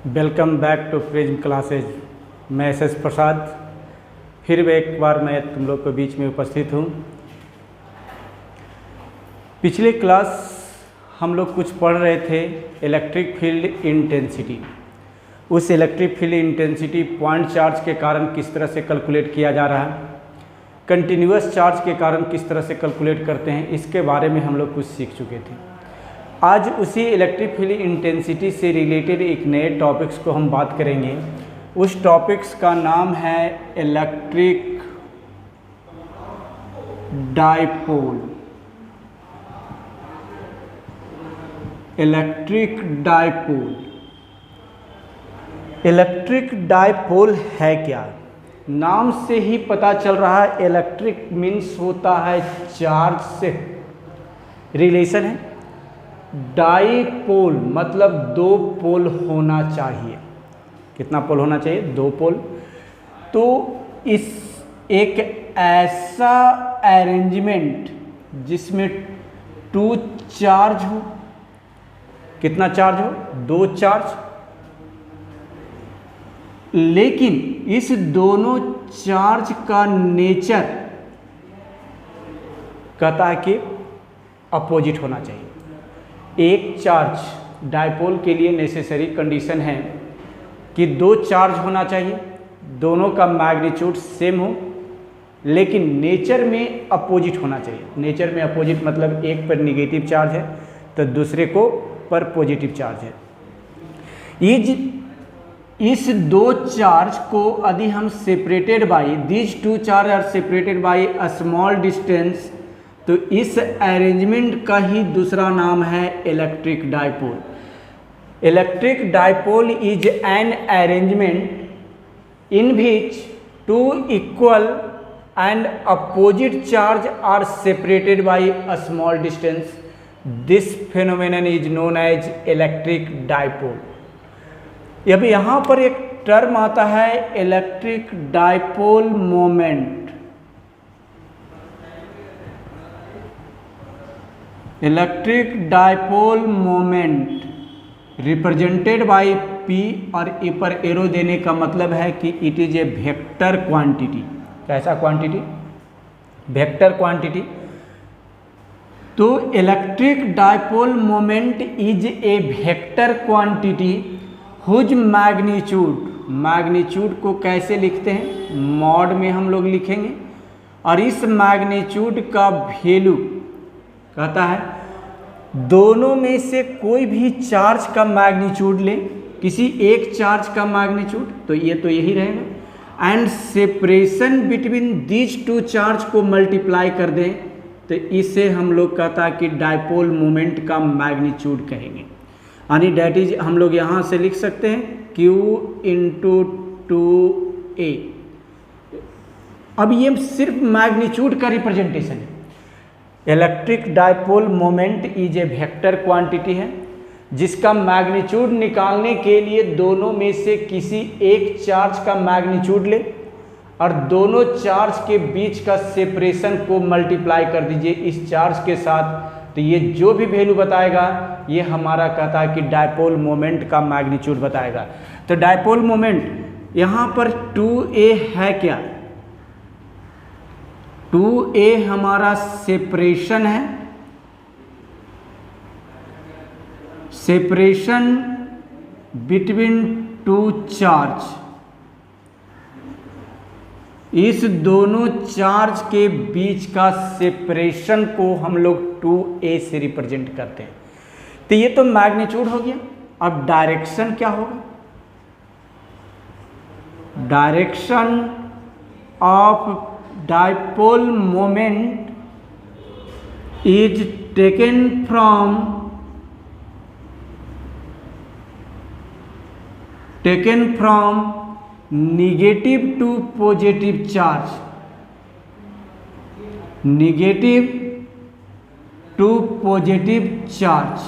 Welcome back to Prism Classes. मैं S Prasad फिर एक बार मैं तुम लोग के बीच में उपस्थित हूँ। पिछले क्लास हम लोग कुछ पढ़ रहे थे इलेक्ट्रिक फील्ड इंटेंसिटी। उस electric field intensity point charge के कारण किस तरह से कैलकुलेट किया जा रहा है, कंटिन्यूअस चार्ज के कारण किस तरह से कैलकुलेट करते हैं, इसके बारे में हम लोग कुछ सीख चुके थे। आज उसी इलेक्ट्रिक फील्ड इंटेंसिटी से रिलेटेड एक नए टॉपिक्स को हम बात करेंगे। उस टॉपिक्स का नाम है electric dipole. Electric dipole. Electric dipole है क्या? नाम से ही पता चल रहा है। इलेक्ट्रिक मीन्स होता है चार्ज से रिलेशन है। डाइपोल मतलब दो पोल होना चाहिए। कितना पोल होना चाहिए? दो पोल। तो इस एक ऐसा अरेंजमेंट जिसमें टू चार्ज हो, कितना चार्ज हो? दो चार्ज। लेकिन इस दोनों चार्ज का नेचर कहता है कि अपोजिट होना चाहिए। एक चार्ज डाइपोल के लिए नेसेसरी कंडीशन है कि दो चार्ज होना चाहिए, दोनों का मैग्नीट्यूड सेम हो, लेकिन नेचर में अपोजिट होना चाहिए। नेचर में अपोजिट मतलब एक पर निगेटिव चार्ज है तो दूसरे को पर पॉजिटिव चार्ज है। इस दो चार्ज को यदि हम separated by these two charge are separated by a small distance, तो इस अरेंजमेंट का ही दूसरा नाम है electric dipole. Electric dipole is an arrangement in which two equal and opposite charge are separated by a small distance. This phenomenon is known as electric dipole. अब यहाँ पर एक टर्म आता है electric dipole moment. Electric dipole moment represented by P, और ए पर arrow देने का मतलब है कि it is a vector quantity. कैसा क्वांटिटी? Vector quantity. तो electric dipole moment is a vector quantity whose magnitude को कैसे लिखते हैं? मॉड में हम लोग लिखेंगे, और इस मैग्नीट्यूड का वैल्यू कहता है दोनों में से कोई भी चार्ज का मैग्नीट्यूड ले, किसी एक चार्ज का मैग्नीट्यूड, तो यही रहेगा, and separation between these two charge को मल्टीप्लाई कर दें, तो इसे हम लोग कहता है कि डाइपोल मोमेंट का मैग्नीट्यूड कहेंगे। यानी डैट इज हम लोग यहाँ से लिख सकते हैं Q इंटू 2A। अब ये सिर्फ मैग्नीट्यूड का रिप्रेजेंटेशन है। Electric dipole moment is a vector quantity है जिसका मैग्नीट्यूड निकालने के लिए दोनों में से किसी एक चार्ज का मैग्नीट्यूड ले और दोनों चार्ज के बीच का सेपरेशन को मल्टीप्लाई कर दीजिए इस चार्ज के साथ, तो ये जो भी वैल्यू बताएगा ये हमारा कहता है कि डाइपोल मोमेंट का मैग्नीट्यूड बताएगा। तो डाइपोल मोमेंट यहाँ पर 2A है क्या? 2A हमारा सेपरेशन है, सेपरेशन बिटवीन टू चार्ज। इस दोनों चार्ज के बीच का सेपरेशन को हम लोग 2A से रिप्रेजेंट करते हैं। तो ये तो मैग्नीट्यूड हो गया। अब डायरेक्शन क्या होगा? Direction of dipole moment is taken from negative to positive charge, negative to positive charge.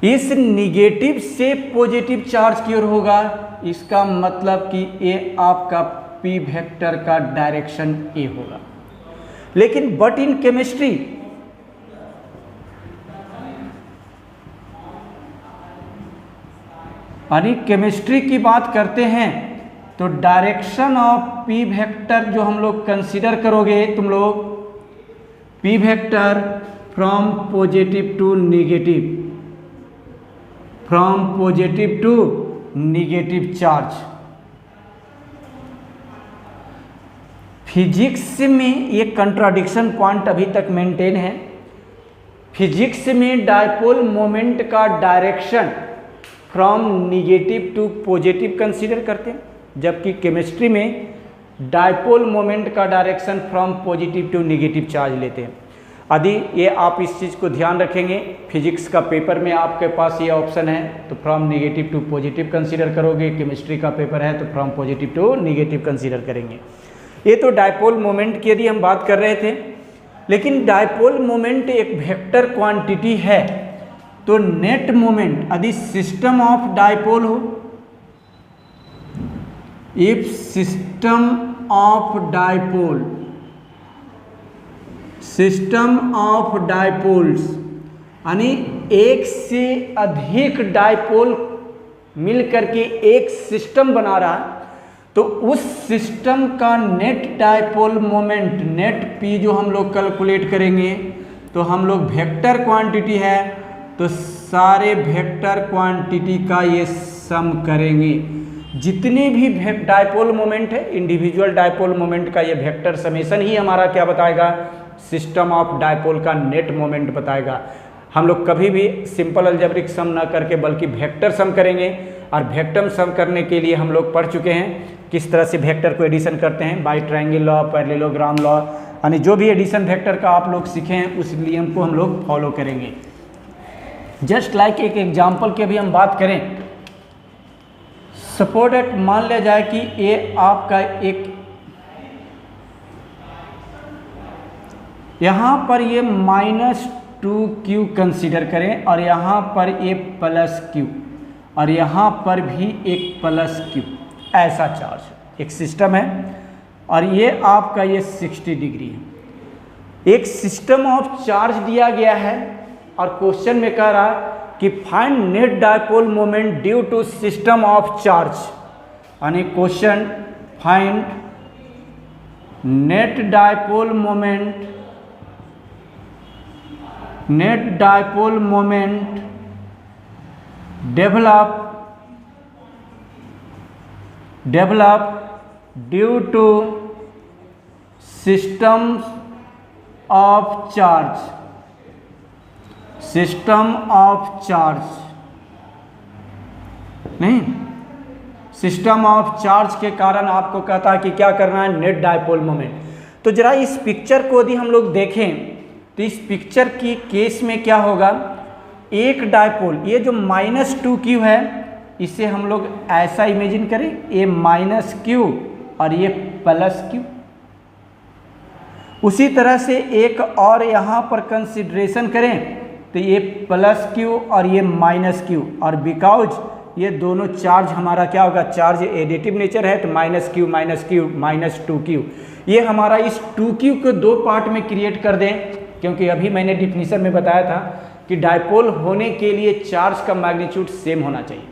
इस नेगेटिव से पॉजिटिव चार्ज की ओर होगा, इसका मतलब कि ये आपका P वेक्टर का डायरेक्शन A होगा। लेकिन बट इन केमिस्ट्री यानी केमिस्ट्री की बात करते हैं तो डायरेक्शन ऑफ पी वेक्टर जो हम लोग कंसीडर करोगे तुम लोग, P vector from positive to negative, from positive to negative charge. Physics में ये कंट्राडिक्शन पॉइंट अभी तक मेंटेन है। फिजिक्स में डायपोल मोमेंट का direction from negative to positive consider करते हैं, जबकि केमिस्ट्री में डायपोल मोमेंट का direction from positive to negative charge लेते हैं। यदि ये आप इस चीज़ को ध्यान रखेंगे, फिजिक्स का पेपर में आपके पास ये ऑप्शन है तो from negative to positive consider करोगे, केमिस्ट्री का पेपर है तो from positive to negative consider करेंगे। ये तो डायपोल मोमेंट की यदि हम बात कर रहे थे, लेकिन डायपोल मोमेंट एक वेक्टर क्वांटिटी है, तो नेट मोमेंट यदि सिस्टम ऑफ डायपोल हो, if system of dipole, system of dipoles यानी एक से अधिक डायपोल मिलकर के एक सिस्टम बना रहा है, तो उस सिस्टम का net dipole moment, net P जो हम लोग कैलकुलेट करेंगे, तो हम लोग वेक्टर क्वांटिटी है तो सारे वेक्टर क्वांटिटी का ये सम करेंगे। जितने भी डायपोल मोमेंट है, इंडिविजुअल डायपोल मोमेंट का ये वेक्टर समेशन ही हमारा क्या बताएगा, सिस्टम ऑफ डायपोल का नेट मोमेंट बताएगा। हम लोग कभी भी सिंपल अलजेब्रिक सम ना करके बल्कि वेक्टर सम करेंगे, और वेक्टर सम करने के लिए हम लोग पढ़ चुके हैं किस तरह से वेक्टर को एडिशन करते हैं, by triangle law, parallelogram law, यानी जो भी एडिशन वेक्टर का आप लोग सीखे हैं उस नियम को हम लोग फॉलो करेंगे। जस्ट लाइक एक एग्जाम्पल की अभी हम बात करें, सपोज दैट मान लिया जाए कि ये आपका एक, यहाँ पर ये -2q कंसीडर करें और यहाँ पर ये +q और यहाँ पर भी एक +q, ऐसा चार्ज एक सिस्टम है और ये आपका ये 60 डिग्री है। एक सिस्टम ऑफ चार्ज दिया गया है और क्वेश्चन में कह रहा है कि find net dipole moment due to system of charge, यानी question find net dipole moment, net dipole moment develop due to systems of charge, system of charge नहीं, सिस्टम ऑफ चार्ज के कारण आपको कहता है कि क्या करना है, नेट डायपोल मोमेंट। तो जरा इस पिक्चर को यदि हम लोग देखें तो इस पिक्चर की केस में क्या होगा, एक डायपोल, ये जो -2q है इसे हम लोग ऐसा इमेजिन करें, ये -q और ये +q। उसी तरह से एक और यहाँ पर कंसिडरेशन करें तो ये +q और ये -q, और बिकॉज ये दोनों चार्ज हमारा क्या होगा, चार्ज एडिटिव नेचर है तो -q -2q, ये हमारा इस 2q को दो पार्ट में क्रिएट कर दें, क्योंकि अभी मैंने डिफिनीशन में बताया था कि डायपोल होने के लिए चार्ज का मैग्नीट्यूड सेम होना चाहिए।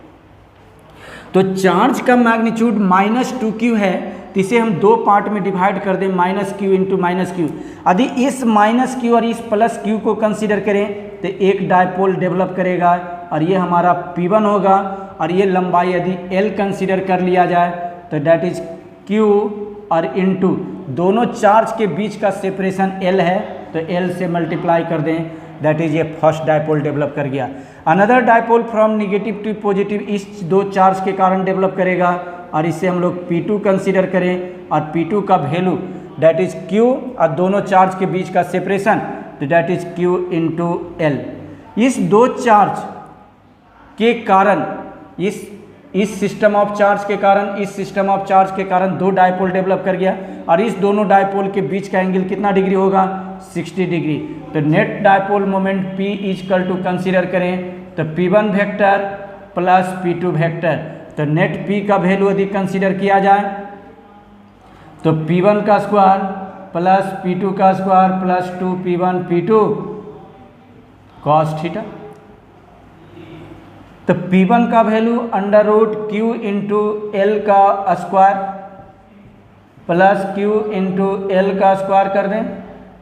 तो चार्ज का मैग्नीट्यूड -2q है तो इसे हम दो पार्ट में डिवाइड कर दें, -q इंटू -q। यदि इस -q और इस +q को कंसीडर करें तो एक डायपोल डेवलप करेगा और ये हमारा P1 होगा, और ये लंबाई यदि L कंसीडर कर लिया जाए तो डैट इज q और इंटू दोनों चार्ज के बीच का सेपरेशन L है तो L से मल्टीप्लाई कर दें, दैट इज ये फर्स्ट डायपोल डेवलप कर गया। Another dipole from negative to positive इस दो चार्ज के कारण डेवलप करेगा और इसे हम लोग P2 कंसीडर करें और P2 का वैल्यू दैट इज Q और दोनों चार्ज के बीच का सेपरेशन तो that is Q into L। इस दो चार्ज के कारण इस सिस्टम ऑफ चार्ज के कारण, इस सिस्टम ऑफ चार्ज के कारण दो डायपोल डेवलप कर गया और इस दोनों डायपोल के बीच का एंगल कितना डिग्री होगा, 60 डिग्री। तो net dipole moment P equal to consider करें तो P1 vector plus P2 vector, तो नेट P का वैल्यू यदि कंसीडर किया जाए तो P1 का स्क्वायर प्लस P2 का square plus 2P1 P2 cos theta. तो P1 का value under root Q into L का square plus Q into L का स्क्वायर कर दें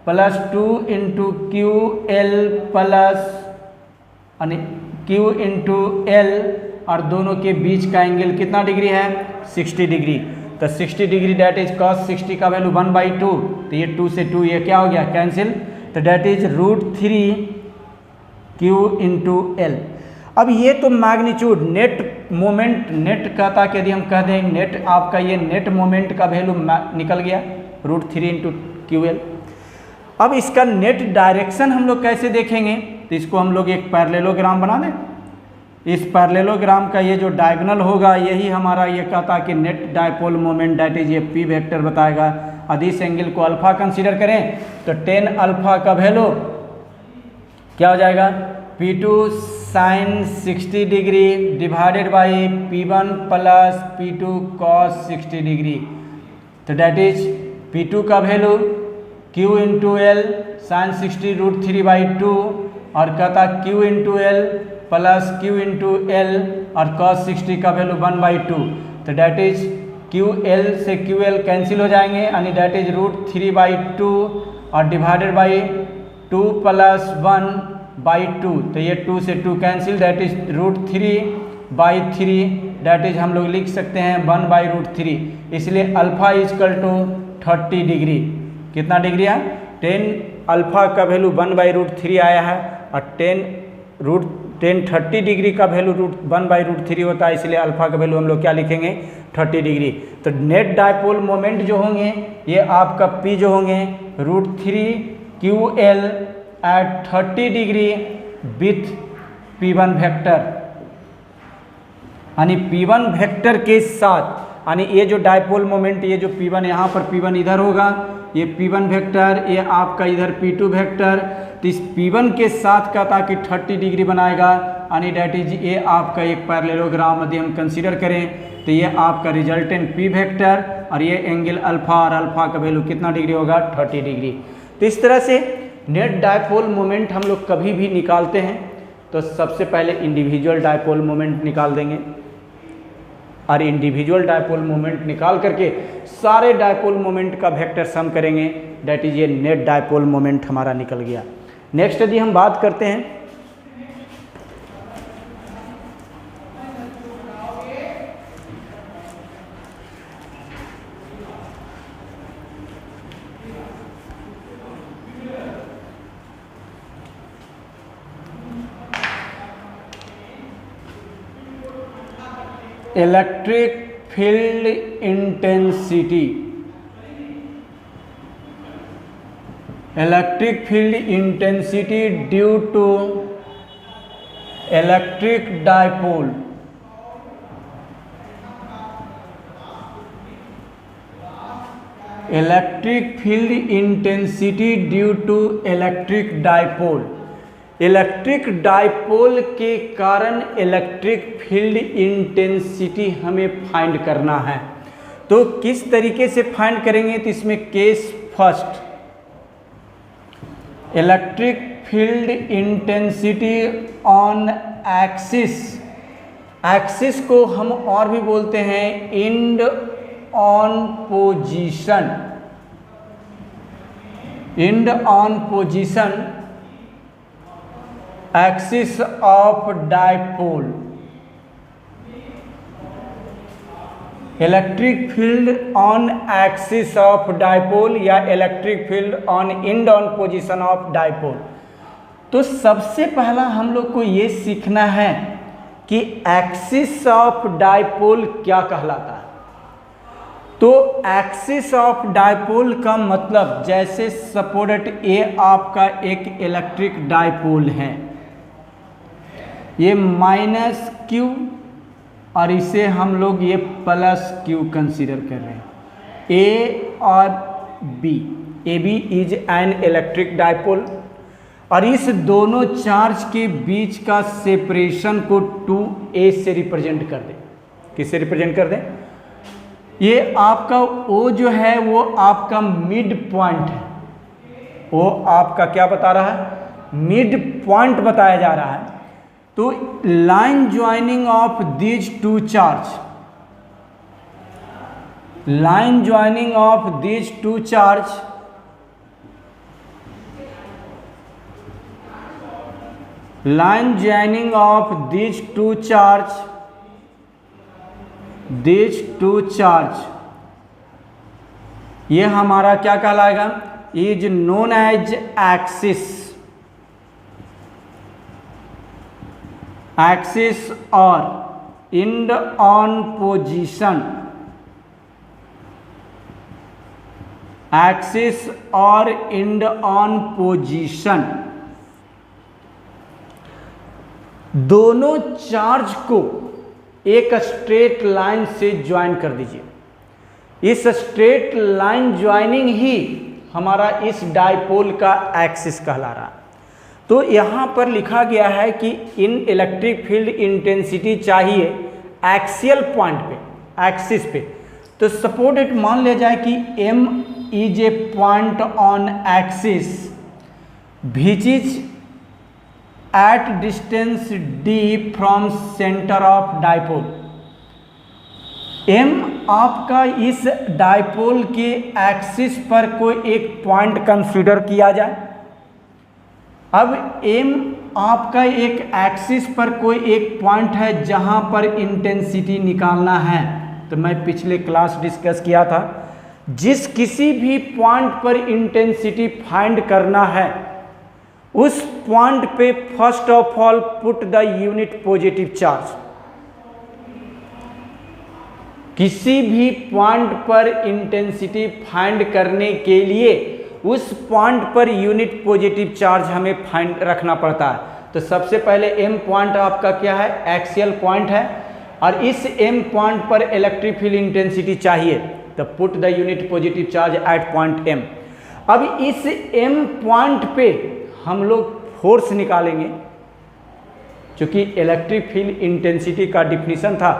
प्लस 2 into Q L plus Q into L, और दोनों के बीच का एंगल कितना डिग्री है 60 डिग्री। तो 60 डिग्री डैट इज cos 60 का वैल्यू 1/2, तो ये 2 से 2 ये क्या हो गया कैंसिल, तो that is √3 Q into L. अब ये तो मैग्नीट्यूड नेट मोमेंट नेट कहता कि यदि हम कह दें नेट आपका ये नेट मोमेंट का वैल्यू निकल गया √3 इंटू क्यू एल। अब इसका नेट डायरेक्शन हम लोग कैसे देखेंगे, तो इसको हम लोग एक पैरेललोग्राम बना दें। इस पैरेललोग्राम का ये जो डायगोनल होगा यही हमारा ये कहता कि net dipole moment that is ये पी वेक्टर बताएगा। यदि इस एंगल को अल्फा कंसीडर करें तो tan अल्फा का वैल्यू क्या हो जाएगा P2 sin 60 degree divided by P1 plus P2 cos 60 degree, तो डैट इज P2 का value Q into L sine 60 √3/2 और कहता Q into L plus Q into L और cos 60 का वैल्यू 1/2, तो डैट इज QL से QL कैंसिल हो जाएंगे यानी डैट इज √3/2 और डिवाइडेड बाई 2 प्लस 1/2, तो ये 2 से 2 cancel that is √3/3 that is हम लोग लिख सकते हैं 1/√3। इसलिए अल्फा इजकल टू 30 डिग्री, कितना डिग्री है tan अल्फा का वैल्यू 1/√3 आया है और tan 30 डिग्री का वैल्यू 1/√3 होता है, इसलिए अल्फा का वैल्यू हम लोग क्या लिखेंगे 30 डिग्री। तो नेट डायपोल मोमेंट जो होंगे ये आपका P जो होंगे √3 QL at 30 degree with P1 vector, यानी P1 वेक्टर के साथ, यानी ये जो डायपोल मोमेंट ये जो P1 यहाँ पर P1 इधर होगा, ये P1 वेक्टर, ये आपका इधर P2 वेक्टर, तो इस P1 के साथ का ताकि 30 डिग्री बनाएगा, यानी डैट इज ये आपका एक पैरेललोग्राम यदि हम कंसीडर करें तो ये आपका रिजल्टेंट P वेक्टर और ये एंगल अल्फा, और अल्फा का वैल्यू कितना डिग्री होगा 30 डिग्री। तो इस तरह से नेट डायपोल मोमेंट हम लोग कभी भी निकालते हैं तो सबसे पहले इंडिविजुअल डायपोल मोमेंट निकाल देंगे, और इंडिविजुअल डायपोल मोमेंट निकाल करके सारे डायपोल मोमेंट का वेक्टर सम करेंगे, डैट इज ये नेट डायपोल मोमेंट हमारा निकल गया। नेक्स्ट यदि हम बात करते हैं electric field intensity, electric field intensity due to electric dipole, electric field intensity due to electric dipole. Electric dipole के कारण इलेक्ट्रिक फील्ड इंटेंसिटी हमें फाइंड करना है, तो किस तरीके से फाइंड करेंगे, तो इसमें case first electric field intensity on axis, axis को हम और भी बोलते हैं end on position, end on position axis of dipole. Electric field on axis of dipole या electric field on end on position of dipole. तो सबसे पहला हम लोग को ये सीखना है कि एक्सिस ऑफ डायपोल क्या कहलाता है। तो एक्सिस ऑफ डायपोल का मतलब, जैसे सपोर्ट ए आपका एक इलेक्ट्रिक डायपोल है, ये -q और इसे हम लोग ये +q कंसीडर कर रहे हैं। ए और B, A B is an electric dipole, और इस दोनों चार्ज के बीच का सेपरेशन को 2a से रिप्रेजेंट कर दें। किससे रिप्रेजेंट कर दें? ये आपका O जो है वो आपका मिड पॉइंट है, वो आपका क्या बता रहा है, मिड पॉइंट बताया जा रहा है। तो line joining of these two charge, line joining of these two charge line joining of these two charge ये हमारा क्या कहलाएगा, इज नोन एज एक्सिस और इंड ऑन पोजीशन, एक्सिस और इंड ऑन पोजीशन, दोनों चार्ज को एक स्ट्रेट लाइन से ज्वाइन कर दीजिए। इस स्ट्रेट लाइन ज्वाइनिंग ही हमारा इस डायपोल का एक्सिस कहला रहा है। तो यहाँ पर लिखा गया है कि इन इलेक्ट्रिक फील्ड इंटेंसिटी चाहिए एक्सियल पॉइंट पे, एक्सिस पे। तो सपोज इट मान लिया जाए कि M is a point on axis which is at distance d from center of dipole। M आपका इस डायपोल के एक्सिस पर कोई एक पॉइंट कंसीडर किया जाए। अब M आपका एक एक्सिस पर कोई एक पॉइंट है जहां पर इंटेंसिटी निकालना है। तो मैं पिछले क्लास डिस्कस किया था, जिस किसी भी पॉइंट पर इंटेंसिटी फाइंड करना है उस पॉइंट पे first of all put the unit positive charge. किसी भी पॉइंट पर इंटेंसिटी फाइंड करने के लिए उस point per unit positive charge हमें फाइंड रखना पड़ता है। तो सबसे पहले M पॉइंट आपका क्या है, एक्सियल पॉइंट है, और इस M पॉइंट पर इलेक्ट्रिक फील्ड इंटेंसिटी चाहिए। तो put the unit positive charge at point M। अब इस M पॉइंट पे हम लोग फोर्स निकालेंगे, क्योंकि इलेक्ट्रिक फील्ड इंटेंसिटी का डिफिनीशन था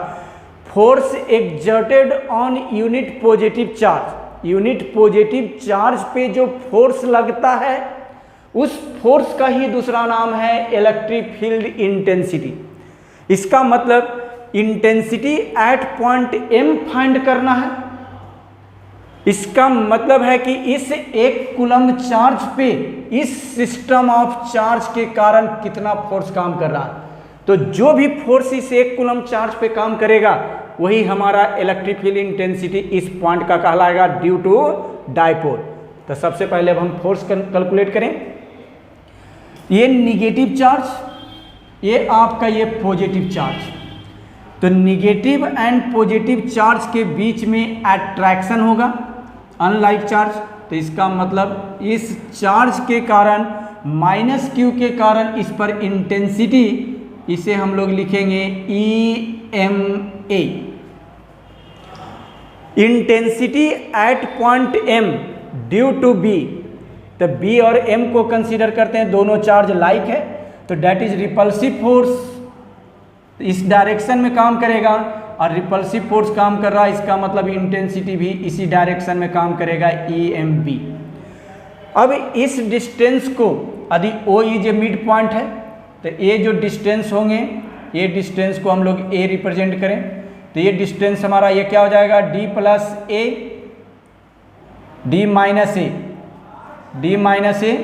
force exerted on unit positive charge. Unit positive charge पे जो फोर्स लगता है उस फोर्स का ही दूसरा नाम है इलेक्ट्रिक फील्ड इंटेंसिटी। इसका मतलब intensity at point M find करना है। इसका मतलब है कि इस एक कूलम्ब चार्ज पे इस सिस्टम ऑफ चार्ज के कारण कितना फोर्स काम कर रहा है। तो जो भी फोर्स इस एक कूलम्ब चार्ज पे काम करेगा वही हमारा इलेक्ट्रिक फील्ड इंटेंसिटी इस पॉइंट का कहलाएगा ड्यू टू डायपोल। तो सबसे पहले अब हम फोर्स कैलकुलेट करें। ये निगेटिव चार्ज, ये आपका ये पॉजिटिव चार्ज। तो निगेटिव एंड पॉजिटिव चार्ज के बीच में अट्रैक्शन होगा, अनलाइक चार्ज। तो इसका मतलब इस चार्ज के कारण माइनस क्यू के कारण इस पर इंटेंसिटी, इसे हम लोग लिखेंगे EMA। Intensity at point M due to B। तो B और M को कंसीडर करते हैं, दोनों चार्ज लाइक है, तो डेट इज रिपल्सिव फोर्स इस डायरेक्शन में काम करेगा और रिपल्सिव फोर्स काम कर रहा है, इसका मतलब इंटेंसिटी भी इसी डायरेक्शन में काम करेगा, EMB। अब इस डिस्टेंस को यदि O is a mid point है तो ये जो डिस्टेंस होंगे, ये डिस्टेंस को हम लोग A रिप्रेजेंट करें तो ये डिस्टेंस हमारा ये क्या हो जाएगा, D plus A, D minus A, D minus A।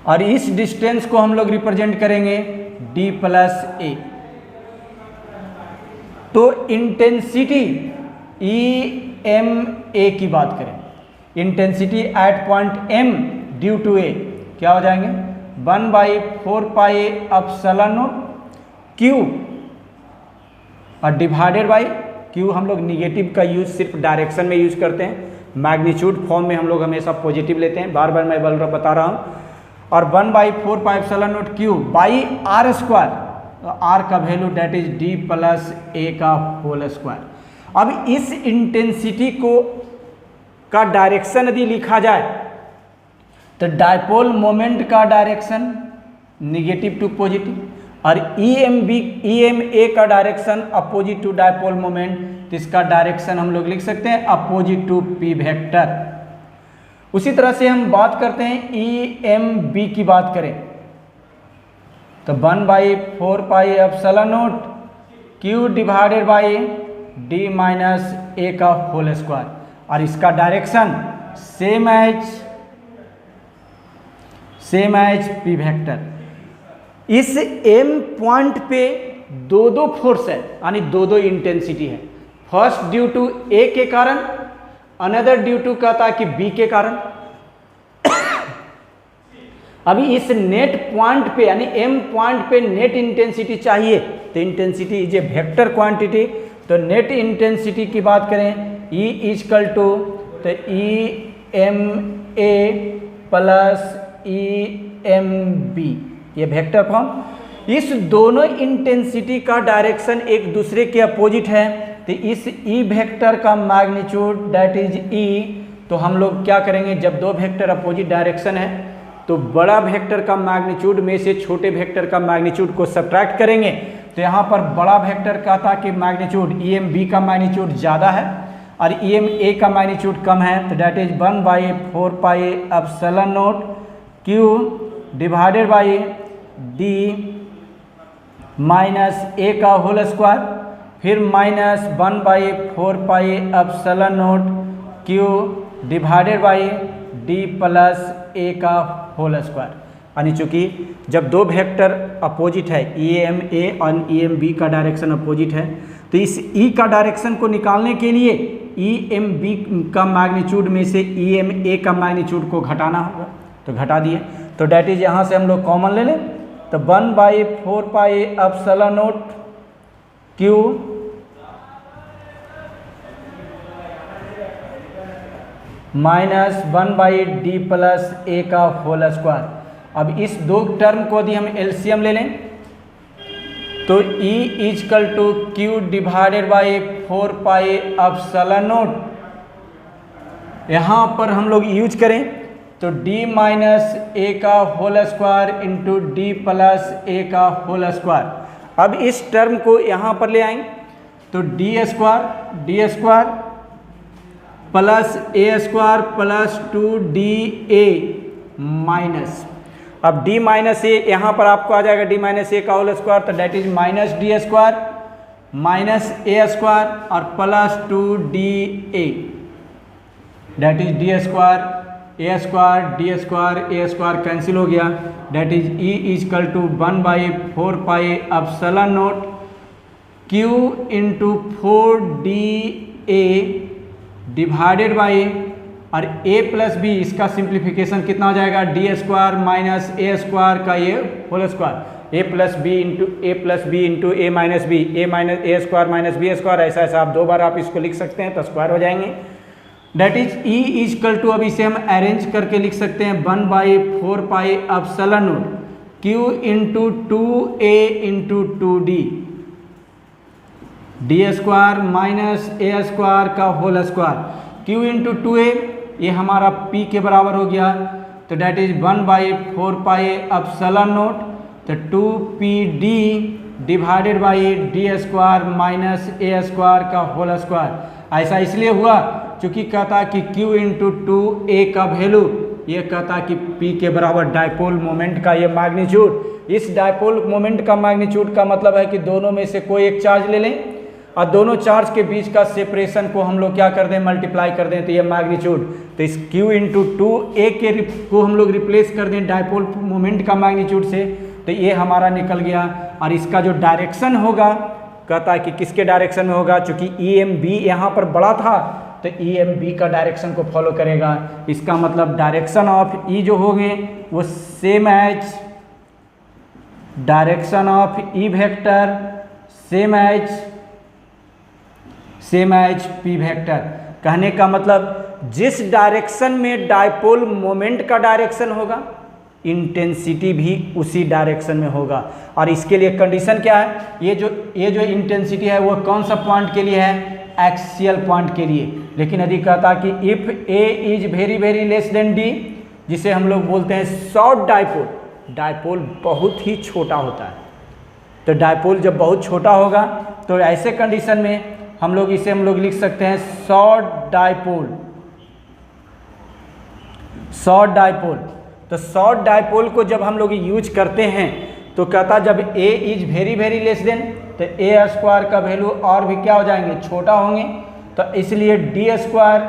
और इस डिस्टेंस को हम लोग रिप्रेजेंट करेंगे D प्लस A। तो इंटेंसिटी EMA की बात करें, intensity at point M due to A क्या हो जाएंगे, 1/4 पाई एप्सिलॉन Q और डिवाइडेड बाई Q। हम लोग निगेटिव का यूज सिर्फ डायरेक्शन में यूज करते हैं, मैग्नीट्यूड फॉर्म में हम लोग हमेशा पॉजिटिव लेते हैं, बार बार मैं बता रहा हूँ। और 1/4 pi epsilon Q by R square, तो R का value that is D plus A का होल स्क्वायर। अब इस इंटेंसिटी को का डायरेक्शन यदि लिखा जाए तो डायपोल मोमेंट का डायरेक्शन निगेटिव टू पॉजिटिव और EMA का direction opposite to dipole moment, तो इसका डायरेक्शन हम लोग लिख सकते हैं अपोजिट टू P वेक्टर। उसी तरह से हम बात करते हैं EMB की बात करें तो 1/4πε0 Q divided by d minus a का होल स्क्वायर। और इसका direction same as P vector. इस m पॉइंट पे दो फोर्स है, यानी दो इंटेंसिटी है। फर्स्ट ड्यू टू ए के कारण, अनदर ड्यू टू कहता है कि बी के कारण। अभी इस नेट पॉइंट पे यानी m पॉइंट पे नेट इंटेंसिटी चाहिए, तो intensity is a vector quantity. तो नेट इंटेंसिटी की बात करें E इजकल टू तो EMA प्लस EMB, ये वेक्टर फॉर्म। इस दोनों इंटेंसिटी का डायरेक्शन एक दूसरे के अपोजिट है, तो इस E वेक्टर का मैग्नीट्यूड दैट इज E। तो हम लोग क्या करेंगे, जब दो वेक्टर अपोजिट डायरेक्शन है तो बड़ा वेक्टर का मैग्नीट्यूड में से छोटे वेक्टर का मैग्नीट्यूड को सब्ट्रैक्ट करेंगे। तो यहाँ पर बड़ा वेक्टर का था कि मैग्नीट्यूड EMB का मैग्नीट्यूड ज़्यादा है और EMA का मैग्नीट्यूड कम है, तो that is 1/4πε0 Q divided by d minus a का होल स्क्वायर, फिर minus 1/4πε0 Q divided by d plus a का होल स्क्वायर। यानी चूंकि जब दो वेक्टर अपोजिट है, EMA और EMB का डायरेक्शन अपोजिट है, तो इस E का डायरेक्शन को निकालने के लिए EMB का मैग्नीट्यूड में से EMA का मैग्नीट्यूड को घटाना होगा, तो घटा दिए। तो डैट इज यहाँ से हम लोग कॉमन ले लें, तो 1/4πε0 Q minus 1/d plus a का होल स्क्वायर। अब इस दो टर्म को यदि हम एलसीएम ले लें तो E equal to Q divided by 4πε0, यहाँ पर हम लोग यूज करें तो d माइनस ए का whole square into d plus a का होल स्क्वायर। अब इस टर्म को यहाँ पर ले आएंगे तो डी स्क्वायर प्लस ए स्क्वायर प्लस 2DA माइनस, अब d माइनस ए यहाँ पर आपको आ जाएगा d माइनस ए का होल स्क्वायर, तो that is minus d square minus A square और plus 2DA, that is d square a square d square a square cancel हो गया, that is E equal to 1/4πε0 Q into 4DA divided by और a plus b, इसका simplification कितना हो जाएगा, D square minus ए square का ये whole square, a plus B into A minus B, A minus A square minus B square, ऐसा ऐसा आप दो बार आप इसको लिख सकते हैं तो स्क्वायर हो जाएंगे। That is E equal to, अब इसे हम अरेंज करके लिख सकते हैं 1/4πε0 Q into 2A into 2D d square minus ए स्क्वायर का whole square, Q into 2A ये हमारा P के बराबर हो गया, तो डेट इज 1/4πε0 तो 2PD divided by D square minus A square का होल स्क्वायर। ऐसा इसलिए हुआ क्योंकि कहता कि Q इंटू 2A का वैल्यू ये कहता कि P के बराबर डायपोल मोमेंट का ये मैग्नीट्यूड। इस डायपोल मोमेंट का मैग्नीट्यूड का मतलब है कि दोनों में से कोई एक चार्ज ले लें और दोनों चार्ज के बीच का सेपरेशन को हम लोग क्या कर दें, मल्टीप्लाई कर दें, तो ये मैग्नीट्यूड, तो इस Q इंटू 2A को हम लोग रिप्लेस कर दें डायपोल मोमेंट का मैग्नीट्यूड से, तो ये हमारा निकल गया। और इसका जो डायरेक्शन होगा कहता है कि किसके डायरेक्शन में होगा, चूंकि EMB यहाँ पर बड़ा था तो EMB का डायरेक्शन को फॉलो करेगा। इसका मतलब डायरेक्शन ऑफ E जो होंगे वो same as direction of E vector same as P vector. कहने का मतलब जिस डायरेक्शन में डायपोल मोमेंट का डायरेक्शन होगा इंटेंसिटी भी उसी डायरेक्शन में होगा। और इसके लिए कंडीशन क्या है, ये जो इंटेंसिटी है वो कौन सा पॉइंट के लिए है, एक्सियल पॉइंट के लिए। लेकिन यदि कहता कि if A is very very less than D, जिसे हम लोग बोलते हैं शॉर्ट डायपोल, डायपोल बहुत ही छोटा होता है, तो डायपोल जब बहुत छोटा होगा तो ऐसे कंडीशन में हम लोग लिख सकते हैं शॉर्ट डायपोल। तो शॉर्ट डायपोल को जब हम लोग यूज करते हैं तो कहता जब a is very very less than तो a स्क्वायर का वैल्यू और भी क्या हो जाएंगे, छोटा होंगे, तो इसलिए डी स्क्वायर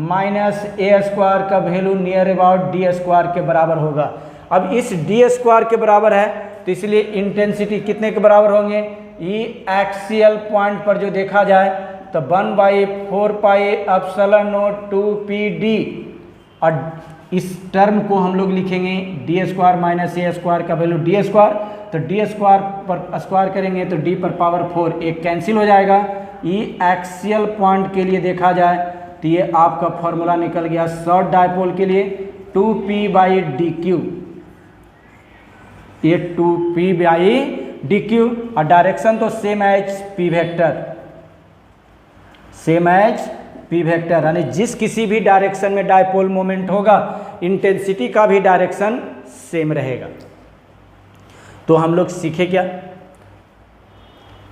माइनस ए स्क्वायर का value near about D square के बराबर होगा। अब इस डी स्क्वायर के बराबर है तो इसलिए इंटेंसिटी कितने के बराबर होंगे, ई एक्सियल पॉइंट पर जो देखा जाए तो 1/4 एप्सिलॉन नॉट 2pd, और इस टर्म को हम लोग लिखेंगे डी स्क्वायर माइनस ए स्क्वायर का वैल्यू डी स्क्वायर, तो डी स्क्वायर पर स्क्वायर करेंगे तो डी पर पावर 4 एक कैंसिल हो जाएगा। ई एक्सियल पॉइंट के लिए देखा जाए तो ये आपका फॉर्मूला निकल गया शॉर्ट डायपोल के लिए 2p/dq, ये 2p/dq, और डायरेक्शन तो same as p vector, same as p vector, यानी जिस किसी भी डायरेक्शन में डायपोल मोमेंट होगा इंटेंसिटी का भी डायरेक्शन सेम रहेगा। तो हम लोग सीखे क्या,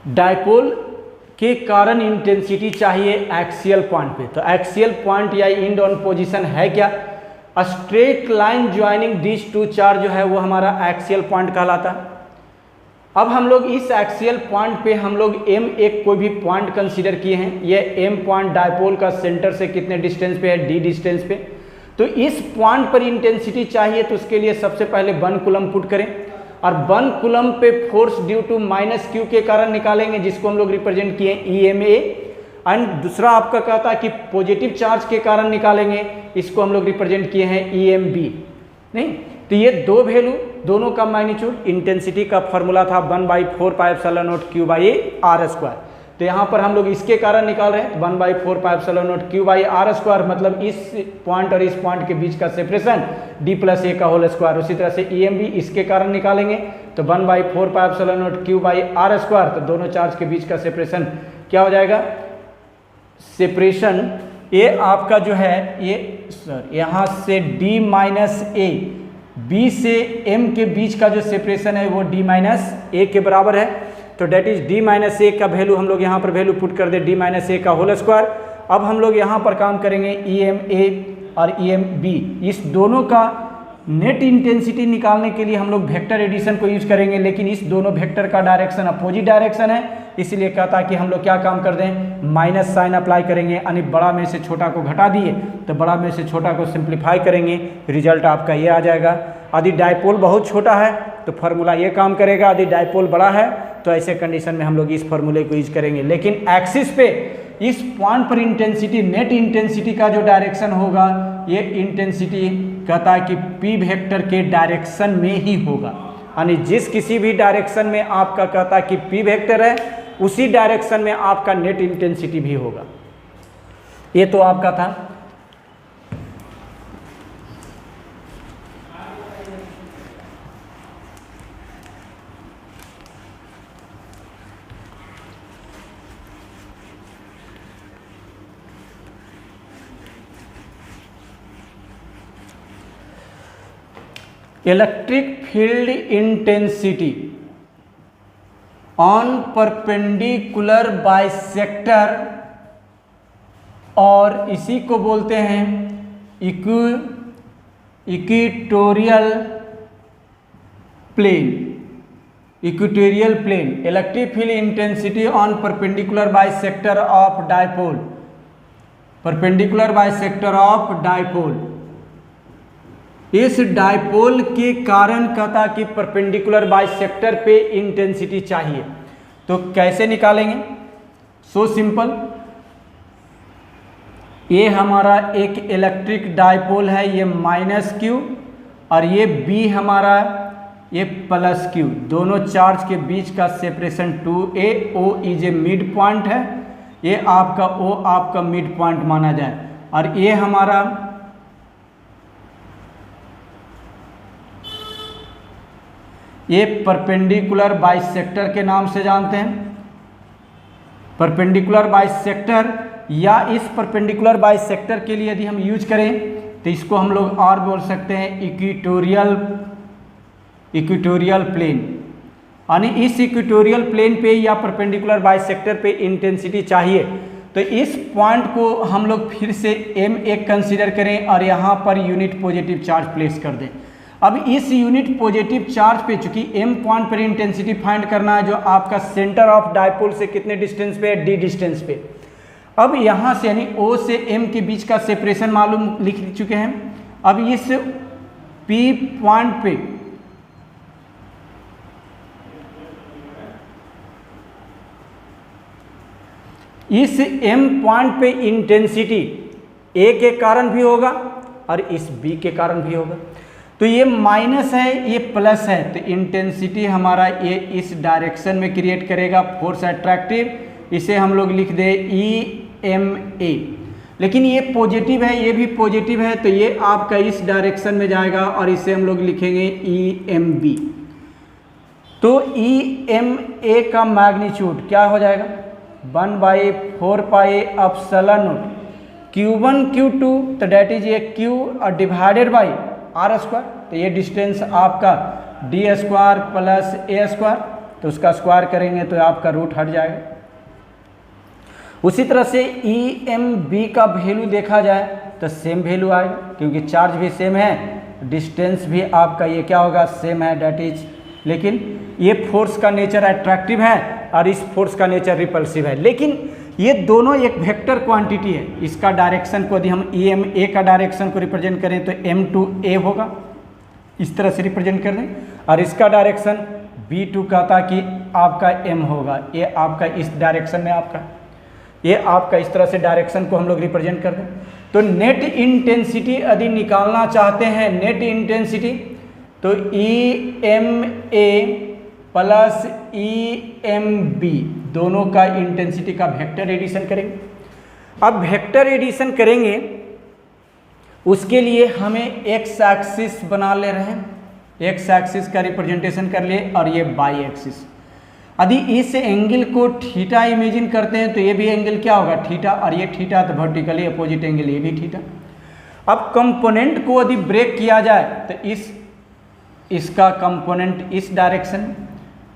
डायपोल के कारण इंटेंसिटी चाहिए एक्सियल पॉइंट पे, तो एक्सियल पॉइंट या एंड ऑन पोजीशन है क्या, straight line joining this two charge जो है वो हमारा एक्सियल पॉइंट कहलाता है। अब हम लोग इस एक्सियल पॉइंट पे हम लोग m एक कोई भी पॉइंट कंसीडर किए हैं, ये m पॉइंट डायपोल का सेंटर से कितने डिस्टेंस पे है, d डिस्टेंस पे, तो इस पॉइंट पर इंटेंसिटी चाहिए तो उसके लिए सबसे पहले 1 कूलम पुट करें, और 1 कूलम पे फोर्स ड्यू टू -q के कारण निकालेंगे जिसको हम लोग रिप्रेजेंट किए EMA, एंड दूसरा आपका कहता है कि पॉजिटिव चार्ज के कारण निकालेंगे, इसको हम लोग रिप्रेजेंट किए हैं EMB, नहीं, तो ये दो वैल्यू दोनों का मैग्नीट्यूड, इंटेंसिटी का फॉर्मूला था 1/4 एप्सिलॉन नॉट q/r स्क्वायर, तो यहाँ पर हम लोग इसके कारण निकाल रहे हैं 1/4 एप्सिलॉन नॉट q/r स्क्वायर, मतलब इस पॉइंट और इस पॉइंट के बीच का सेपरेशन d+a का होल स्क्वायर। उसी तरह से EMB इसके कारण निकालेंगे तो 1/4 एप्सिलॉन नॉट q/r स्क्वायर, तो दोनों चार्ज के बीच का सेपरेशन क्या हो जाएगा, सेपरेशन ये आपका जो है ये सर यहाँ से d-a, b से m के बीच का जो सेपरेशन है वो d-a के बराबर है, तो डेट इज d-a का वैल्यू हम लोग यहाँ पर वैल्यू पुट कर दे d-a का होल स्क्वायर। अब हम लोग यहाँ पर काम करेंगे EMA और EMB, इस दोनों का नेट इंटेंसिटी निकालने के लिए हम लोग वेक्टर एडिशन को यूज करेंगे, लेकिन इस दोनों वेक्टर का डायरेक्शन अपोजिट डायरेक्शन है, इसलिए कहता है कि हम लोग क्या काम कर दें, माइनस साइन अप्लाई करेंगे, यानी बड़ा में से छोटा को घटा दिए तो बड़ा में से छोटा को सिंप्लीफाई करेंगे, रिजल्ट आपका ये आ जाएगा। यदि डायपोल बहुत छोटा है तो फार्मूला ये काम करेगा, यदि डायपोल बड़ा है तो ऐसे कंडीशन में हम लोग इस फार्मूले को यूज करेंगे। लेकिन एक्सिस पे इस पॉइंट पर इंटेंसिटी, नेट इंटेंसिटी का जो डायरेक्शन होगा ये इंटेंसिटी कहता है कि p वेक्टर के डायरेक्शन में ही होगा, यानी जिस किसी भी डायरेक्शन में आपका कहता है कि p वेक्टर है उसी डायरेक्शन में आपका नेट इंटेंसिटी भी होगा। ये तो आपका था electric field intensity on perpendicular bisector, और इसी को बोलते हैं equatorial plane, equatorial plane, electric field intensity on perpendicular bisector of dipole, perpendicular bisector of dipole. इस डायपोल के कारण कहता कि परपेंडिकुलर बाइसेक्टर पे इंटेंसिटी चाहिए, तो कैसे निकालेंगे, सो सिंपल, ये हमारा एक इलेक्ट्रिक डायपोल है, ये -q, और ये b हमारा ये +q, दोनों चार्ज के बीच का separation 2a, o is a mid point है, ये आपका o आपका मिड पॉइंट माना जाए, और ये हमारा ये परपेंडिकुलर बाइसेक्टर के नाम से जानते हैं, परपेंडिकुलर बाइसेक्टर, या इस परपेंडिकुलर बाइसेक्टर के लिए यदि हम यूज करें तो इसको हम लोग और बोल सकते हैं इक्वेटोरियल प्लेन, यानी इस इक्वेटोरियल प्लेन पे या परपेंडिकुलर बाइसेक्टर पे इंटेंसिटी चाहिए, तो इस पॉइंट को हम लोग फिर से m1 कंसीडर करें और यहाँ per unit positive charge place कर दें। अब इस यूनिट पॉजिटिव चार्ज पे, चूंकि m पॉइंट पर इंटेंसिटी फाइंड करना है जो आपका सेंटर ऑफ डायपोल से कितने डिस्टेंस पे है, d डिस्टेंस पे। अब यहाँ से यानी O से M के बीच का सेपरेशन मालूम लिख चुके हैं। अब इस P पॉइंट पे इस M पॉइंट पे इंटेंसिटी A के कारण भी होगा और इस B के कारण भी होगा। तो ये माइनस है, ये प्लस है, तो इंटेंसिटी हमारा ये इस डायरेक्शन में क्रिएट करेगा फोर्स अट्रैक्टिव, इसे हम लोग लिख दे EMA। लेकिन ये पॉजिटिव है, ये भी पॉजिटिव है, तो ये आपका इस डायरेक्शन में जाएगा और इसे हम लोग लिखेंगे EMB। तो EMA का मैग्नीट्यूड क्या हो जाएगा, 1/4 pi epsilon not Q1 Q2, तो डेट इज ये Q और डिवाइडेड बाई R स्क्वायर, तो ये डिस्टेंस आपका D square plus A square, तो उसका स्क्वायर करेंगे तो आपका रूट हट जाएगा। उसी तरह से EMB का वैल्यू देखा जाए तो सेम वैल्यू आएगा, क्योंकि चार्ज भी सेम है, डिस्टेंस भी आपका ये क्या होगा, सेम है, डेट इज। लेकिन ये फोर्स का नेचर अट्रैक्टिव है और इस फोर्स का नेचर रिपल्सिव है। लेकिन ये दोनों एक वेक्टर क्वांटिटी है, इसका डायरेक्शन को यदि हम EMA का डायरेक्शन को रिप्रेजेंट करें तो M2A होगा, इस तरह से रिप्रेजेंट कर दें, और इसका डायरेक्शन B2 कहता कि आपका M होगा, ये आपका इस डायरेक्शन में आपका, ये आपका इस तरह से डायरेक्शन को हम लोग रिप्रेजेंट कर दें। तो नेट इंटेंसिटी यदि निकालना चाहते हैं, नेट इंटेंसिटी, तो EMA प्लस EMB दोनों का इंटेंसिटी का वेक्टर एडिशन करेंगे। अब वेक्टर एडिशन करेंगे, उसके लिए हमें एक्स एक्सिस बना ले रहे हैं, एक्स एक्सिस का रिप्रेजेंटेशन कर लिए, और ये बाई एक्सिस। यदि इस एंगल को थीटा इमेजिन करते हैं तो ये भी एंगल क्या होगा, थीटा, और ये थीटा, तो वर्टिकली अपोजिट एंगल ये भी थीटा। अब कंपोनेंट को यदि ब्रेक किया जाए तो इसका कंपोनेंट इस डायरेक्शन,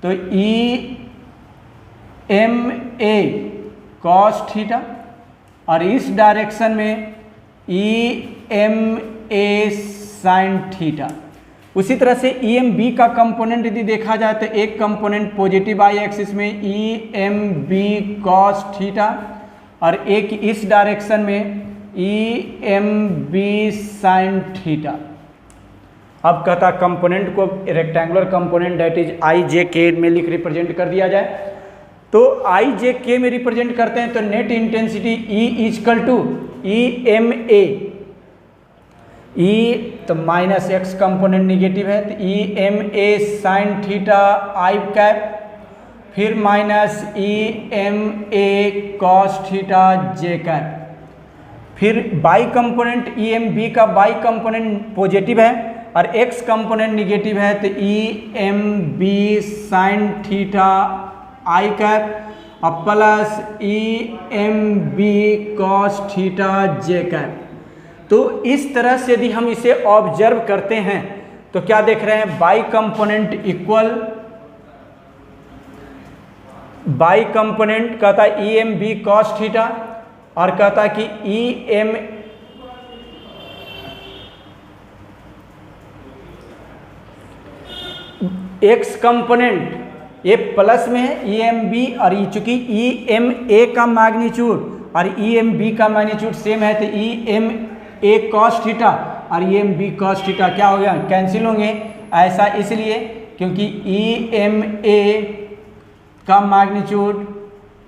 तो EMA cos थीटा, और इस डायरेक्शन में EMA sin थीटा। उसी तरह से EMB का कंपोनेंट यदि देखा जाए तो एक कंपोनेंट पॉजिटिव आई एक्सिस में EMB cos थीटा, और एक इस डायरेक्शन में EMB sin थीटा। अब कहता कंपोनेंट को rectangular component that is IJK में रिप्रेजेंट कर दिया जाए, तो IJK में रिप्रेजेंट करते हैं तो net intensity E equal to EMA, E तो माइनस एक्स कंपोनेंट निगेटिव है, तो EMA sine theta i cap, फिर minus EMA cos theta j cap, फिर बाई कंपोनेंट EMB का बाई कंपोनेंट पॉजिटिव है और एक्स कंपोनेंट निगेटिव है, तो EMB sine theta i cap और plus EMB cos theta j cap. तो इस तरह से यदि हम इसे ऑब्जर्व करते हैं तो क्या देख रहे हैं, by component equal, by component कहता EMB कॉस थीटा और कहता कि एक्स कंपोनेंट ये प्लस में है EMB, और चूंकि EMA का मैग्नीट्यूड और EMB का मैग्नीट्यूड सेम है तो EMA cos थीटा और EMB cos थीटा क्या हो गया, कैंसिल होंगे। ऐसा इसलिए क्योंकि EMA का मैग्नीट्यूड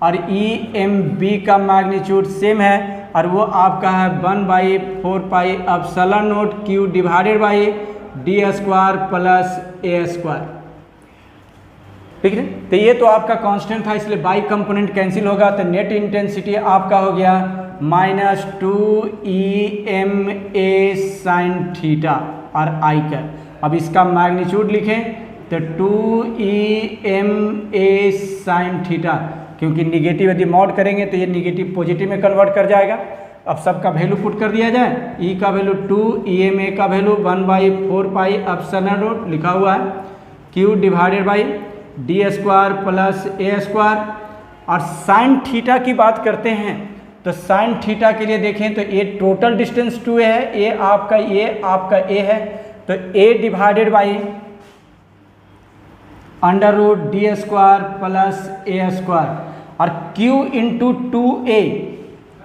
और EMB का मैग्नीट्यूड सेम है और वो आपका है 1/4 pi epsilon not Q divided by D square plus A square. ठीक है, तो ये तो आपका कांस्टेंट था इसलिए बाई कंपोनेंट कैंसिल होगा, तो नेट इंटेंसिटी आपका हो गया -2 EMA साइन थीटा और आई कैप। अब इसका मैग्नीट्यूड लिखें तो 2 EMA साइन थीटा, क्योंकि निगेटिव यदि मॉड करेंगे तो ये निगेटिव पॉजिटिव में कन्वर्ट कर जाएगा। अब सबका वैल्यू पुट कर दिया जाए, E का वैल्यू 2, EMA का वैल्यू 1/4 पाई एप्सिलॉन नॉट लिखा हुआ है, Q divided by D square plus A square. और साइन थीटा की बात करते हैं तो साइन थीटा के लिए देखें तो ये टोटल डिस्टेंस 2A है, ये आपका A है, तो a divided by under root D square plus A square और q इंटू 2a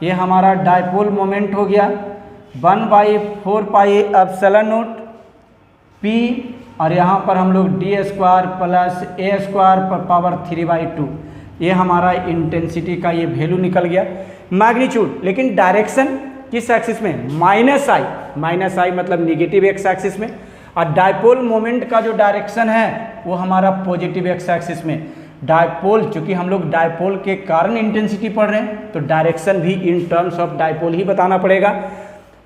ये हमारा डायपोल मोमेंट हो गया 1/4 पाई एप्सिलॉन नॉट p और यहाँ पर हम लोग डी स्क्वायर प्लस ए स्क्वायर पर पावर 3/2 ये हमारा इंटेंसिटी का ये वैल्यू निकल गया मैग्नीट्यूड। लेकिन डायरेक्शन किस एक्सिस में? माइनस आई मतलब निगेटिव एक्स एक्सिस में, और डायपोल मोमेंट का जो डायरेक्शन है वो हमारा पॉजिटिव एक्स एक्सिस में। डायपोल, चूंकि हम लोग डायपोल के कारण इंटेंसिटी पढ़ रहे हैं तो डायरेक्शन भी इन टर्म्स ऑफ डायपोल ही बताना पड़ेगा।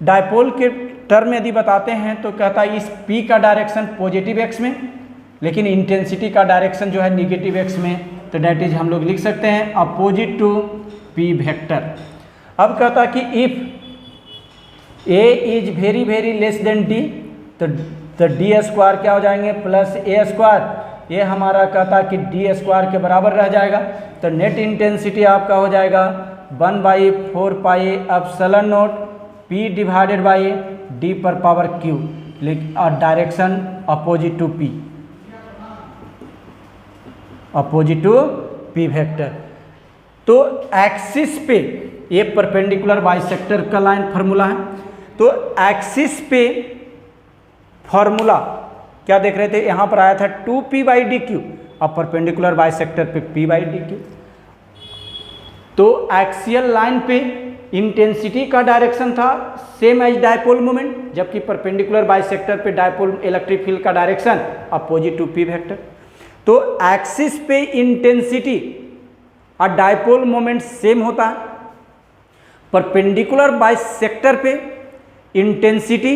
डायपोल के टर्म यदि बताते हैं तो कहता है इस P का डायरेक्शन पॉजिटिव एक्स में, लेकिन इंटेंसिटी का डायरेक्शन जो है निगेटिव एक्स में, तो डेट इज हम लोग लिख सकते हैं अपोजिट टू P वेक्टर। अब कहता है कि if A is very very less than D तो डी स्क्वायर क्या हो जाएंगे प्लस ए स्क्वायर, ये हमारा कहता है कि डी स्क्वायर के बराबर रह जाएगा। तो नेट इंटेंसिटी आपका हो जाएगा 1/4 pi epsilon naught P divided by D पर पावर Q, लेकिन और direction opposite to P, opposite to P vector. तो एक्सिस पे ये परपेंडिकुलर बाइसेक्टर का लाइन फार्मूला है। तो एक्सिस पे फॉर्मूला क्या देख रहे थे, यहाँ पर आया था 2p/dq, अब परपेंडिकुलर बाइसेक्टर पे p/dq। तो एक्सियल लाइन पे इंटेंसिटी का डायरेक्शन था सेम एज डायपोल मोमेंट, जबकि परपेंडिकुलर बाइसेक्टर पे डायपोल इलेक्ट्रिक फील्ड का direction opposite to p vector. तो एक्सिस पे इंटेंसिटी और डायपोल मोमेंट सेम होता है, परपेंडिकुलर बाइसेक्टर पे intensity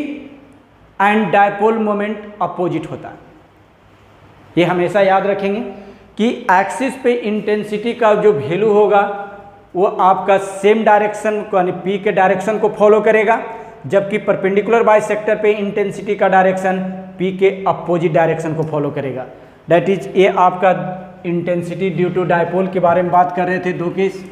and dipole moment opposite होता है। ये हमेशा याद रखेंगे कि एक्सिस पे इंटेंसिटी का जो वैल्यू होगा वो आपका सेम डायरेक्शन यानी P के डायरेक्शन को फॉलो करेगा, जबकि परपेंडिकुलर बाइसेक्टर पे इंटेंसिटी का डायरेक्शन P के अपोजिट डायरेक्शन को फॉलो करेगा। दैट इज ये आपका इंटेंसिटी ड्यू टू डायपोल के बारे में बात कर रहे थे, दो केस।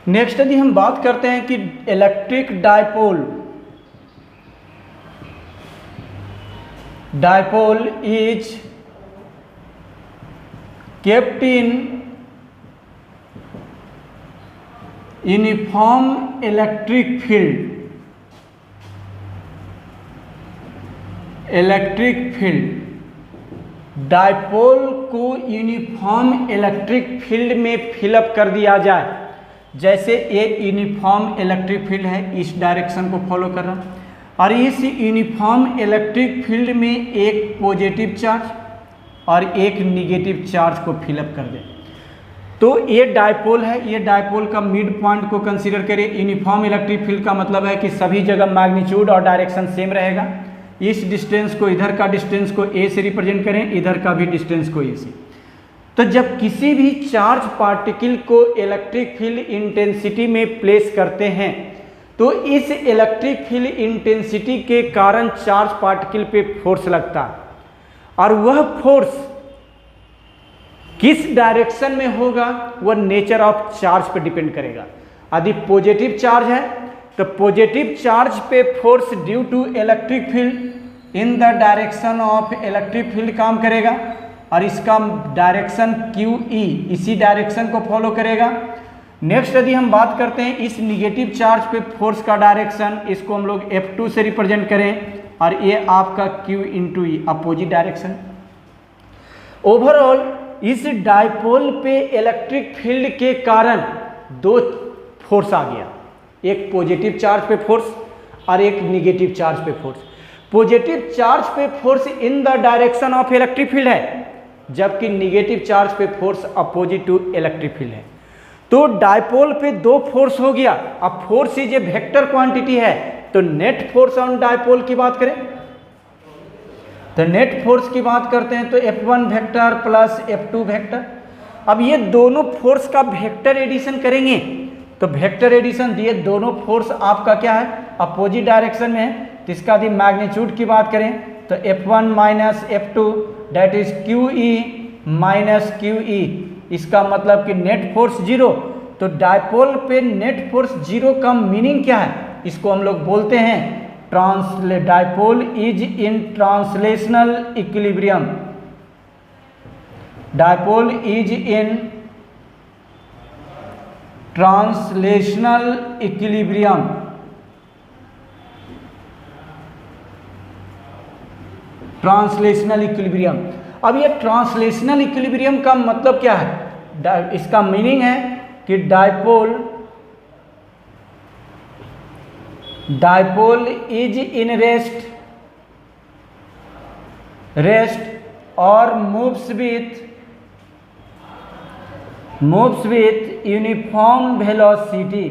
नेक्स्ट यदि हम बात करते हैं कि electric dipole is kept in uniform electric field, dipole को यूनिफॉर्म इलेक्ट्रिक फील्ड में फिलअप कर दिया जाए। जैसे ये यूनिफॉर्म इलेक्ट्रिक फील्ड है, इस डायरेक्शन को फॉलो कर रहा है, और इस यूनिफॉर्म इलेक्ट्रिक फील्ड में एक पॉजिटिव चार्ज और एक निगेटिव चार्ज को फिलअप कर दे। तो ये डायपोल है, ये डायपोल का मिड पॉइंट को कंसीडर करें। यूनिफॉर्म इलेक्ट्रिक फील्ड का मतलब है कि सभी जगह मैग्नीट्यूड और डायरेक्शन सेम रहेगा। इस डिस्टेंस को, इधर का डिस्टेंस को A से रिप्रेजेंट करें, इधर का भी डिस्टेंस को A से। तो जब किसी भी चार्ज पार्टिकल को इलेक्ट्रिक फील्ड इंटेंसिटी में प्लेस करते हैं तो इस इलेक्ट्रिक फील्ड इंटेंसिटी के कारण चार्ज पार्टिकल पे फोर्स लगता है, और वह फोर्स किस डायरेक्शन में होगा वह नेचर ऑफ चार्ज पे डिपेंड करेगा। यदि पॉजिटिव चार्ज है तो पॉजिटिव चार्ज पे force due to electric field in the direction of electric field काम करेगा, और इसका डायरेक्शन QE इसी डायरेक्शन को फॉलो करेगा। नेक्स्ट यदि हम बात करते हैं इस निगेटिव चार्ज पे फोर्स का डायरेक्शन, इसको हम लोग F2 से रिप्रेजेंट करें, और ये आपका Q into E opposite direction. Overall इस डायपोल पे इलेक्ट्रिक फील्ड के कारण दो फोर्स आ गया, एक पॉजिटिव चार्ज पे फोर्स और एक निगेटिव चार्ज पे फोर्स। पॉजिटिव चार्ज पे force in the direction of electric field है, जबकि निगेटिव चार्ज पे force opposite to electric field है। तो डायपोल पे दो फोर्स हो गया। अब force is a vector quantity है, तो नेट फोर्स ऑन डायपोल की बात करें तो नेट फोर्स की बात करते हैं तो F1 vector plus F2 vector. अब ये दोनों फोर्स का वेक्टर एडिशन करेंगे तो वेक्टर एडिशन दिए, दोनों फोर्स आपका क्या है, अपोजिट डायरेक्शन में है, तो इसका यदि मैग्नीट्यूड की बात करें तो F1 minus F2 that is QE minus QE, इसका मतलब कि नेट फोर्स जीरो। तो डायपोल पे नेट फोर्स जीरो का मीनिंग क्या है, इसको हम लोग बोलते हैं dipole is in translational equilibrium. Dipole is in translational equilibrium. Translational equilibrium. अब ये ट्रांसलेशनल इक्विलिब्रियम का मतलब क्या है, इसका मीनिंग है कि डायपोल इज इन रेस्ट और मूव्स विथ यूनिफॉर्म वेलोसिटी।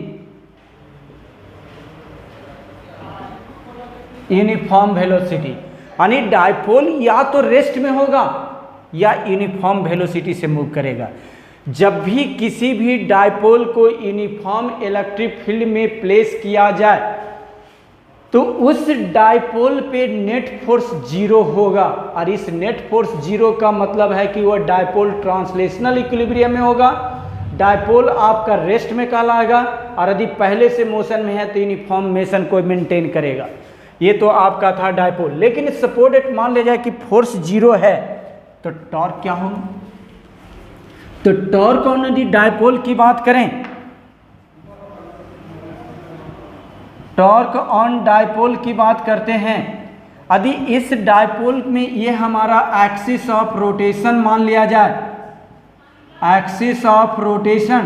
यानी डायपोल या तो रेस्ट में होगा या यूनिफॉर्म वेलोसिटी से मूव करेगा। जब भी किसी भी डायपोल को यूनिफॉर्म इलेक्ट्रिक फील्ड में प्लेस किया जाए तो उस डायपोल पे नेट फोर्स जीरो होगा, और इस नेट फोर्स जीरो का मतलब है कि वह डायपोल ट्रांसलेशनल इक्विलिब्रियम में होगा, डायपोल आपका रेस्ट में कहलाएगा, और यदि पहले से मोशन में है तो यूनिफॉर्म मोशन को मेंटेन करेगा। ये तो आपका था डायपोल। लेकिन सपोर्टेड मान लिया जाए कि फोर्स जीरो है तो टॉर्क क्या होगा, तो टॉर्क ऑन यदि डायपोल की बात करें, टॉर्क ऑन डायपोल की बात करते हैं, यदि इस डायपोल में ये हमारा एक्सिस ऑफ रोटेशन मान लिया जाए, एक्सिस ऑफ रोटेशन,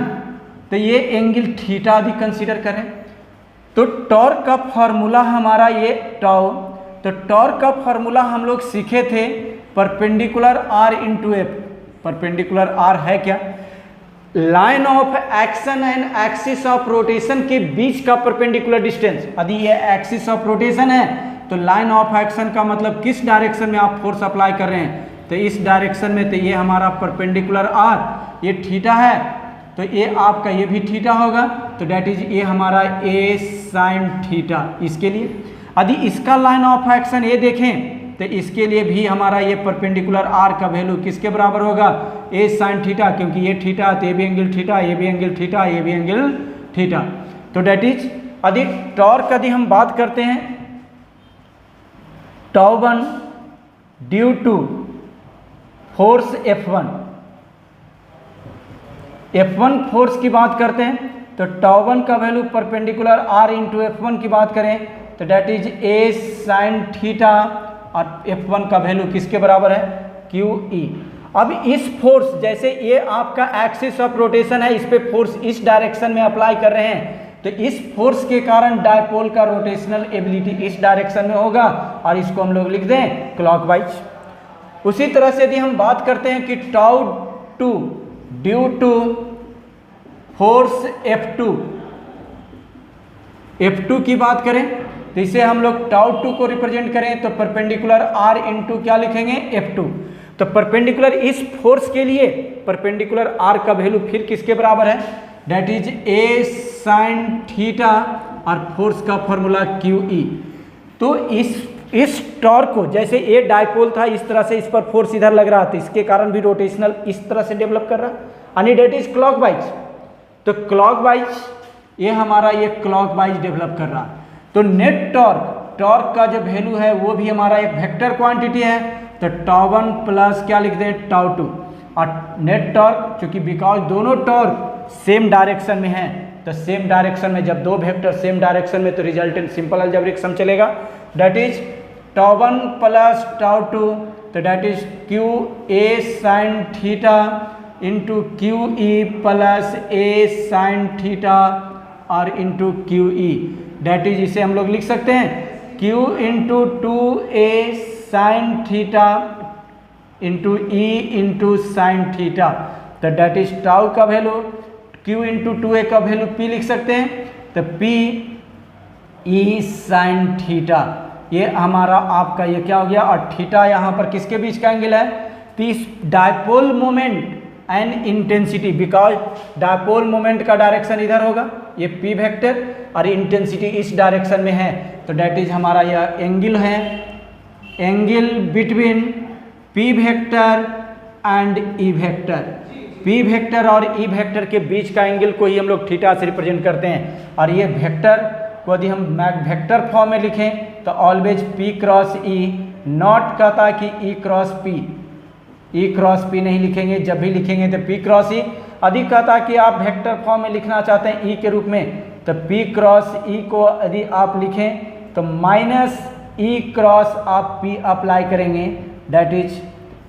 तो ये एंगल थीटा यदि कंसीडर करें तो टॉर्क का फॉर्मूला हमारा ये टाउ, तो टॉर्क का फॉर्मूला हम लोग सीखे थे perpendicular R into F. Perpendicular R है क्या, line of action and axis of rotation के बीच का परपेंडिकुलर डिस्टेंस। यदि ये एक्सिस ऑफ रोटेशन है तो लाइन ऑफ एक्शन का मतलब किस डायरेक्शन में आप फोर्स अप्लाई कर रहे हैं, तो इस डायरेक्शन में, तो ये हमारा परपेंडिकुलर आर, ये थीटा है तो ये आपका ये भी थीटा होगा, तो डेट इज ये हमारा ए साइन थीटा। इसके लिए यदि इसका लाइन ऑफ एक्शन ये देखें तो इसके लिए भी हमारा ये परपेंडिकुलर आर का वैल्यू किसके बराबर होगा, ए साइन थीटा, क्योंकि ये थीटा तो ये भी एंगल थीटा, ये भी एंगल थीटा, ये भी एंगल थीटा। तो डेट इज यदि टॉर्क यदि हम बात करते हैं, tau one due to force F1 force की बात करते हैं तो टाउ वन का value perpendicular R into F1 की बात करें तो that is A sine theta, और F1 का वैल्यू किसके बराबर है, QE। अब इस फोर्स, जैसे ये आपका एक्सिस ऑफ रोटेशन है, इस पे फोर्स इस डायरेक्शन में अप्लाई कर रहे हैं, तो इस फोर्स के कारण डायपोल का रोटेशनल एबिलिटी इस डायरेक्शन में होगा, और इसको हम लोग लिख दें क्लॉकवाइज। उसी तरह से यदि हम बात करते हैं कि tau two due to force F2 की बात करें तो इसे हम लोग टाउ टू को रिप्रेजेंट करें तो परपेंडिकुलर आर इंटू क्या लिखेंगे, F2। तो परपेंडिकुलर इस फोर्स के लिए परपेंडिकुलर आर का वैल्यू फिर किसके बराबर है, that is A sine theta, और फोर्स का फॉर्मूला QE। तो इस टॉर्क को, जैसे ये डायपोल था इस तरह से इस पर फोर्स इधर लग रहा था, इसके कारण भी रोटेशनल इस तरह से डेवलप कर रहा, यानी डेट इज क्लॉकवाइज। तो क्लॉकवाइज ये हमारा ये क्लॉकवाइज डेवलप कर रहा। तो नेट टॉर्क का जो वैल्यू है वो भी हमारा एक वेक्टर क्वांटिटी है, तो टाउ वन प्लस क्या लिख दें, टाउ टू, और नेट टॉर्क चूंकि बिकॉज दोनों टॉर्क सेम डायरेक्शन में है, तो सेम डायरेक्शन में जब दो वेक्टर सेम डायरेक्शन में तो रिजल्टेंट सिंपल अलजेब्रिक सम चलेगा, that is tau one plus tau two, तो that is QA sine theta into QE plus A sine theta और इंटू QE, डेट इज इसे हम लोग लिख सकते हैं Q into 2A sine theta into E into sine theta, तो that is tau का वैल्यू Q इंटू 2A का वैल्यू P लिख सकते हैं, तो P E साइन थीटा, ये हमारा आपका ये क्या हो गया, और थीटा यहाँ पर किसके बीच का एंगल है, तो इस dipole moment and intensity, because dipole moment का डायरेक्शन इधर होगा, ये पी वेक्टर, और इंटेंसिटी इस डायरेक्शन में है, तो डेट इज हमारा यह एंगल है, angle between P vector and E vector. P vector और ई वेक्टर के बीच का एंगल को ही हम लोग थीटा से रिप्रेजेंट करते हैं, और ये वेक्टर को यदि हम वेक्टर फॉर्म में लिखें तो always P cross E, not कहता कि ई क्रॉस पी, ई क्रॉस पी नहीं लिखेंगे, जब भी लिखेंगे तो पी क्रॉस ई। अधिक कहता कि आप वेक्टर फॉर्म में लिखना चाहते हैं ई के रूप में, तो पी क्रॉस ई को यदि आप लिखें तो माइनस ई क्रॉस आप पी अप्लाई करेंगे, दैट इज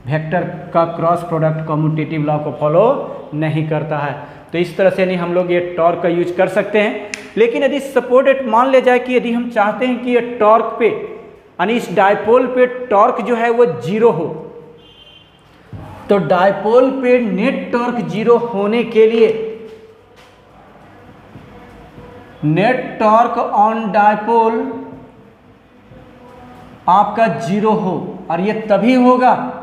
वेक्टर का क्रॉस प्रोडक्ट कम्यूटेटिव लॉ को फॉलो नहीं करता है। तो इस तरह से नहीं हम लोग ये टॉर्क का यूज कर सकते हैं। लेकिन यदि सपोर्टेड मान ले जाए कि यदि हम चाहते हैं कि ये टॉर्क पे यानी इस डायपोल पे टॉर्क जो है वो जीरो हो, तो डायपोल पे नेट टॉर्क जीरो होने के लिए नेट टॉर्क ऑन डायपोल आपका जीरो हो, और ये तभी होगा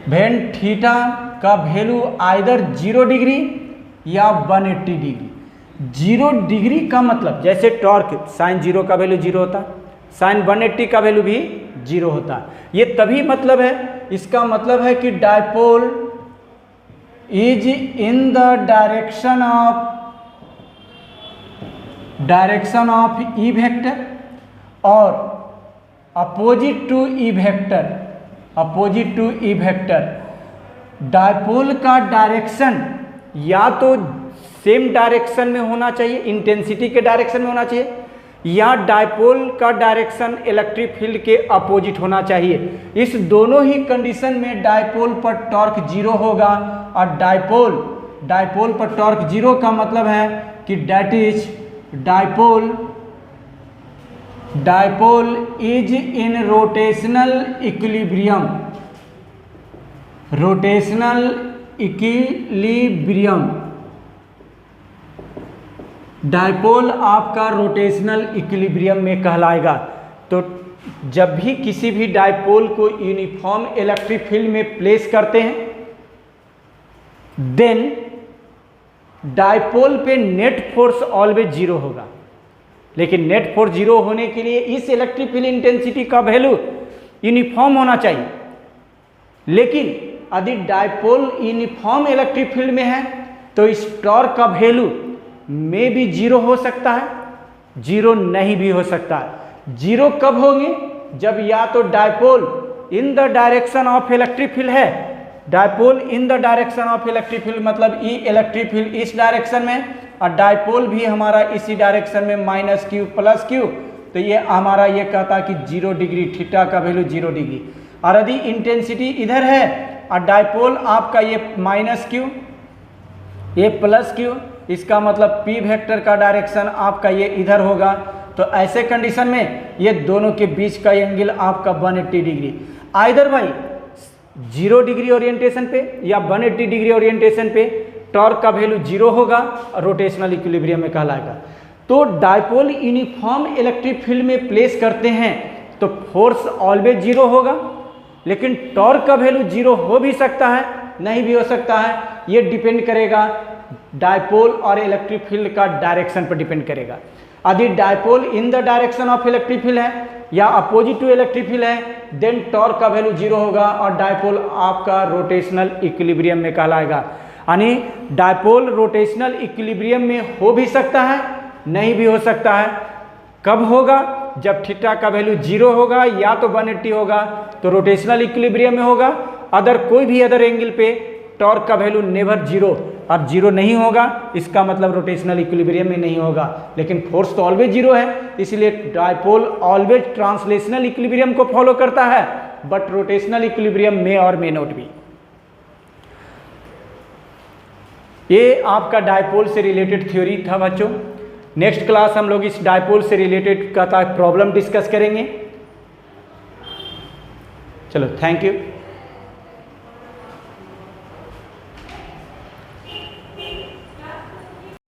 वेन थीटा का वैल्यू आइदर 0 डिग्री या 180 डिग्री। 0 डिग्री का मतलब जैसे टॉर्क साइन 0 का वैल्यू 0 होता है, साइन 180 का वैल्यू भी 0 होता है। ये तभी मतलब है, इसका मतलब है कि dipole is in the direction of E vector और opposite to E vector. Dipole का डायरेक्शन या तो सेम डायरेक्शन में होना चाहिए, इंटेंसिटी के डायरेक्शन में होना चाहिए, या डायपोल का डायरेक्शन इलेक्ट्रिक फील्ड के अपोजिट होना चाहिए। इस दोनों ही कंडीशन में डायपोल पर टॉर्क जीरो होगा, और डायपोल पर टॉर्क जीरो का मतलब है कि that is dipole is in rotational equilibrium. Dipole आपका रोटेशनल इक्विलिब्रियम में कहलाएगा। तो जब भी किसी भी डायपोल को यूनिफॉर्म इलेक्ट्रिक फील्ड में प्लेस करते हैं, देन डायपोल पे नेट फोर्स ऑलवेज जीरो होगा। लेकिन नेट फोर्स जीरो होने के लिए इस इलेक्ट्रिक फील्ड इंटेंसिटी का वैल्यू यूनिफॉर्म होना चाहिए। लेकिन यदि डायपोल यूनिफॉर्म इलेक्ट्रिक फील्ड में है तो इस टॉर्क का वैल्यू में भी जीरो हो सकता है, जीरो नहीं भी हो सकता है। जीरो कब होंगे? जब या तो dipole in the direction of electric field है, dipole in the direction of electric field मतलब ई इलेक्ट्रिक फील्ड इस डायरेक्शन में, और डायपोल भी हमारा इसी डायरेक्शन में माइनस क्यू प्लस क्यू, तो ये हमारा ये कहता कि 0 डिग्री, थीटा का वैल्यू 0 डिग्री। और यदि इंटेंसिटी इधर है और डायपोल आपका ये माइनस क्यू, ये प्लस क्यू, इसका मतलब पी वेक्टर का डायरेक्शन आपका ये इधर होगा। तो ऐसे कंडीशन में ये दोनों के बीच का एंगल आपका 180 डिग्री, आइदर भाई 0 डिग्री ओरिएंटेशन पे या 180 डिग्री ओरिएंटेशन पे टॉर्क का वैल्यू 0 होगा और रोटेशनल इक्विलिब्रियम में कहलाएगा। तो डायपोल यूनिफॉर्म इलेक्ट्रिक फील्ड में प्लेस करते हैं तो फोर्स ऑलवेज 0 होगा, लेकिन टॉर्क का वैल्यू 0 हो भी सकता है, नहीं भी हो सकता है। ये डिपेंड करेगा डायपोल और इलेक्ट्रिक फील्ड का डायरेक्शन पर डिपेंड करेगा। यदि dipole in the direction of electric field है या अपोजिट टू इलेक्ट्रिक फील्ड है, देन टॉर्क का वैल्यू 0 होगा और डायपोल आपका रोटेशनल इक्विलिब्रियम में कहलाएगा। यानी डायपोल रोटेशनल इक्विलिब्रियम में हो भी सकता है, नहीं भी हो सकता है। कब होगा? जब थीटा का वैल्यू 0 होगा या तो 180 होगा तो रोटेशनल इक्विलिब्रियम में होगा, अदर कोई भी अदर एंगल पे टॉर्क का वैल्यू नेवर 0, और 0 नहीं होगा इसका मतलब रोटेशनल इक्विलिब्रियम में नहीं होगा। लेकिन फोर्स तो ऑलवेज 0 है, इसलिए डायपोल ऑलवेज ट्रांसलेशनल इक्विलिब्रियम को फॉलो करता है, बट रोटेशनल इक्विलिब्रियम में और मे नॉट बी। ये आपका डायपोल से रिलेटेड थ्योरी था बच्चों। नेक्स्ट क्लास हम लोग इस डायपोल से रिलेटेड का प्रॉब्लम डिस्कस करेंगे। चलो, थैंक यू।